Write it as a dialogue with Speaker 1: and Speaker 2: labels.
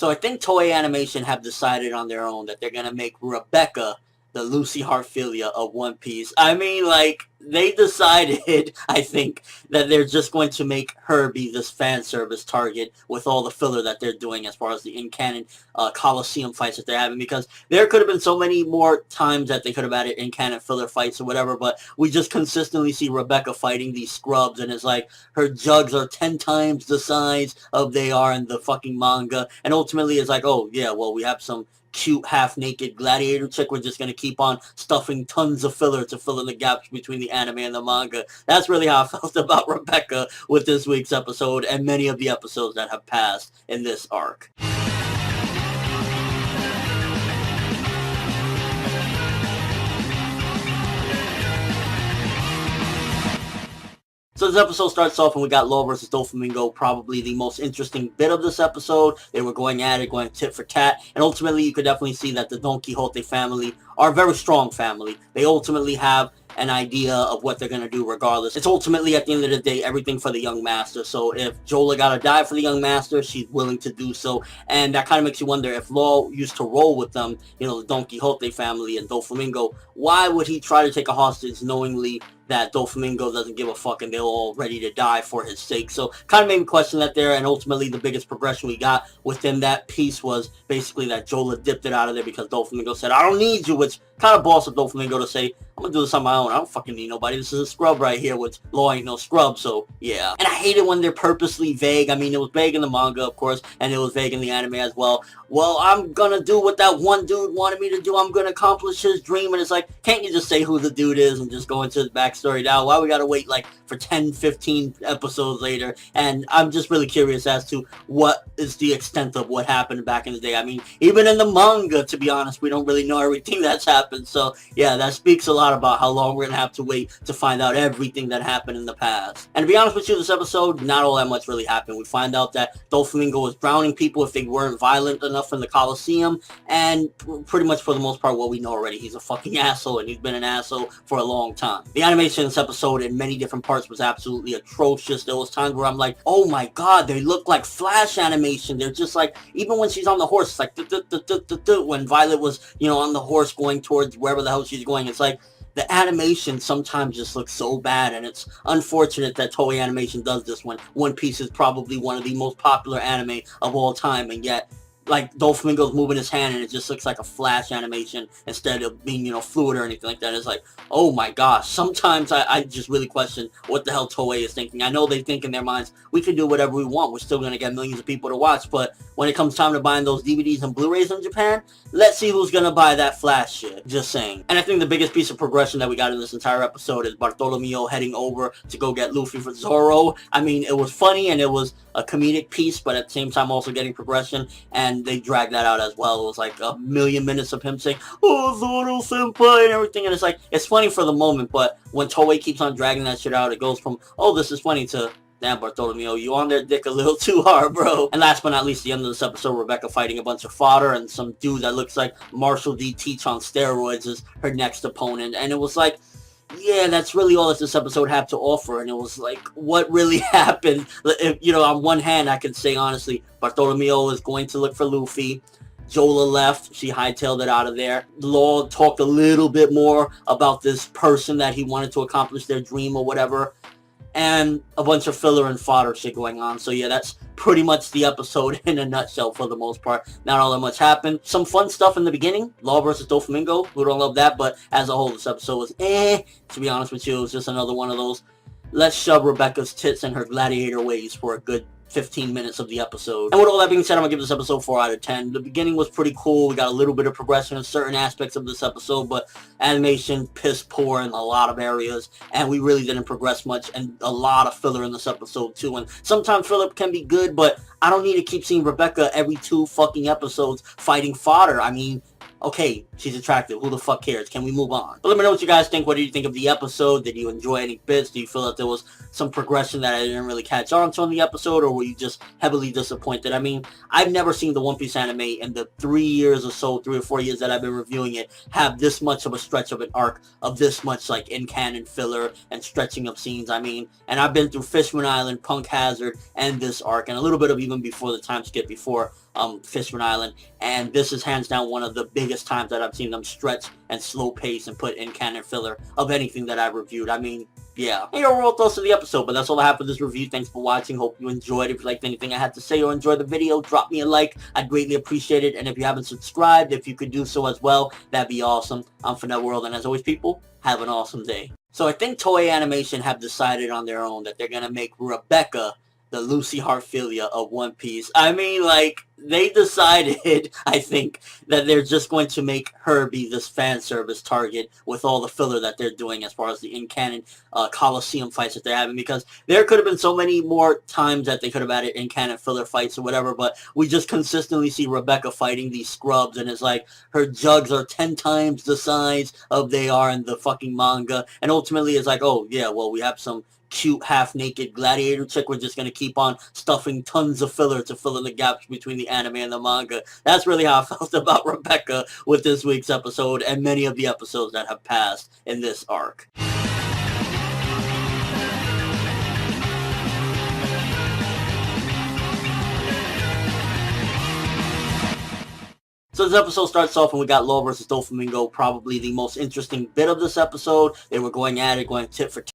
Speaker 1: So I think Toei Animation have decided on their own that they're going to make Rebecca the Lucy Hartfilia of One Piece. I mean, like, they decided, I think, that they're just going to make her be this fan service target with all the filler that they're doing as far as the in-canon Coliseum fights that they're having, because there could have been so many more times that they could have added in-canon filler fights or whatever, but we just consistently see Rebecca fighting these scrubs, and it's like her jugs are 10 times the size of they are in the fucking manga, and ultimately it's like, oh yeah, well, we have some cute half-naked gladiator chick. We're just going to keep on stuffing tons of filler to fill in the gaps between the anime and the manga. That's really how I felt about Rebecca with this week's episode and many of the episodes that have passed in this arc. So this episode starts off and we got Law versus Doflamingo, probably the most interesting bit of this episode. They were going at it, going tit for tat, and ultimately you could definitely see that the Don Quixote family are a very strong family. They ultimately have an idea of what they're going to do regardless. It's ultimately, at the end of the day, everything for the young master. So if Jola got to die for the young master, she's willing to do so. And that kind of makes you wonder, if Law used to roll with them, you know, the Don Quixote family and Doflamingo, why would he try to take a hostage knowingly that Doflamingo doesn't give a fuck and they're all ready to die for his sake? So kind of made me question that there, and ultimately the biggest progression we got within that piece was basically that Jola dipped it out of there because Doflamingo said, I don't need you, which kind of boss of Doflamingo to say, I'm gonna do this on my own. I don't fucking need nobody. This is a scrub right here, which Law ain't no scrub, so yeah. And I hate it when they're purposely vague. I mean, it was vague in the manga, of course, and it was vague in the anime as well. Well, I'm gonna do what that one dude wanted me to do. I'm gonna accomplish his dream. And it's like, can't you just say who the dude is and just go into his backstory now? Why we gotta wait like for 10, 15 episodes later? And I'm just really curious as to what is the extent of what happened back in the day. I mean, even in the manga, to be honest, we don't really know everything that's happened. So yeah, that speaks a lot about how long we're gonna have to wait to find out everything that happened in the past. And to be honest with you, this episode, not all that much really happened. We find out that Doflamingo was drowning people if they weren't violent enough in the Coliseum, and pretty much for the most part what we know already, he's a fucking asshole, and he's been an asshole for a long time. The animation in this episode in many different parts was absolutely atrocious. There was times where I'm like, oh my god, they look like Flash animation. They're just like, even when she's on the horse, it's like when Violet was, you know, on the horse going towards wherever the hell she's going, it's like the animation sometimes just looks so bad, and it's unfortunate that Toei Animation does this when One Piece is probably one of the most popular anime of all time, and yet like Doflamingo's moving his hand and it just looks like a Flash animation instead of being, you know, fluid or anything like that. It's like, oh my gosh, sometimes I just really question what the hell Toei is thinking. I know they think in their minds, we can do whatever we want, we're still going to get millions of people to watch, but when it comes time to buying those DVDs and Blu-rays in Japan, let's see who's going to buy that Flash shit. Just saying. And I think the biggest piece of progression that we got in this entire episode is Bartholomew heading over to go get Luffy for Zoro. I mean, it was funny and it was a comedic piece, but at the same time also getting progression, and they dragged that out as well. It was like a million minutes of him saying, oh, Zoro senpai, and everything, and it's like, it's funny for the moment, but when Toei keeps on dragging that shit out, it goes from, oh, this is funny, to, damn, Bartholomew, you on their dick a little too hard, bro. And last but not least, the end of this episode, Rebecca fighting a bunch of fodder, and some dude that looks like Marshall D. Teach on steroids is her next opponent, and it was like, yeah, that's really all that this episode had to offer, and it was like, what really happened? If, you know, on one hand, I can say honestly, Bartholomew is going to look for Luffy. Jola left. She hightailed it out of there. Law talked a little bit more about this person that he wanted to accomplish their dream or whatever. And a bunch of filler and fodder shit going on. So yeah, that's pretty much the episode in a nutshell for the most part. Not all that much happened. Some fun stuff in the beginning. Law versus Doflamingo. Who don't love that? But as a whole, this episode was to be honest with you. It was just another one of those, let's shove Rebecca's tits in her gladiator ways for a good 15 minutes of the episode. And with all that being said, I'm gonna give this episode 4 out of 10. The beginning was pretty cool. We got a little bit of progression in certain aspects of this episode, but animation piss poor in a lot of areas, and we really didn't progress much, and a lot of filler in this episode too. And sometimes filler can be good, but I don't need to keep seeing Rebecca every 2 fucking episodes fighting fodder. I mean, okay, she's attractive. Who the fuck cares? Can we move on? But let me know what you guys think. What did you think of the episode? Did you enjoy any bits? Do you feel that there was some progression that I didn't really catch on to in the episode? Or were you just heavily disappointed? I mean, I've never seen the One Piece anime in the 3 years or so, 3 or 4 years that I've been reviewing it, have this much of a stretch of an arc of this much like in-canon filler and stretching of scenes. I mean, and I've been through Fishman Island, Punk Hazard, and this arc, and a little bit of even before the time skip before Fishman Island, and this is hands down one of the biggest times that I've seen them stretch and slow pace and put in canon filler of anything that I've reviewed. I mean, yeah. And your overall thoughts of the episode, but that's all I have for this review. Thanks for watching. Hope you enjoyed. If you liked anything I had to say or enjoyed the video, drop me a like. I'd greatly appreciate it. And if you haven't subscribed, if you could do so as well, that'd be awesome. I'm Finette World, and as always, people, have an awesome day. So I think Toei Animation have decided on their own that they're going to make Rebecca the Lucy Hartfilia of One Piece. I mean, like, they decided, I think, that they're just going to make her be this fan service target with all the filler that they're doing as far as the in-canon Coliseum fights that they're having, because there could have been so many more times that they could have added in-canon filler fights or whatever, but we just consistently see Rebecca fighting these scrubs, and it's like her jugs are 10 times the size of they are in the fucking manga, and ultimately it's like, oh, yeah, well, we have some cute half-naked gladiator chick. We're just going to keep on stuffing tons of filler to fill in the gaps between the anime and the manga. That's really how I felt about Rebecca with this week's episode and many of the episodes that have passed in this arc. So this episode starts off and we got Law versus Doflamingo, probably the most interesting bit of this episode. They were going at it, going tit for tat.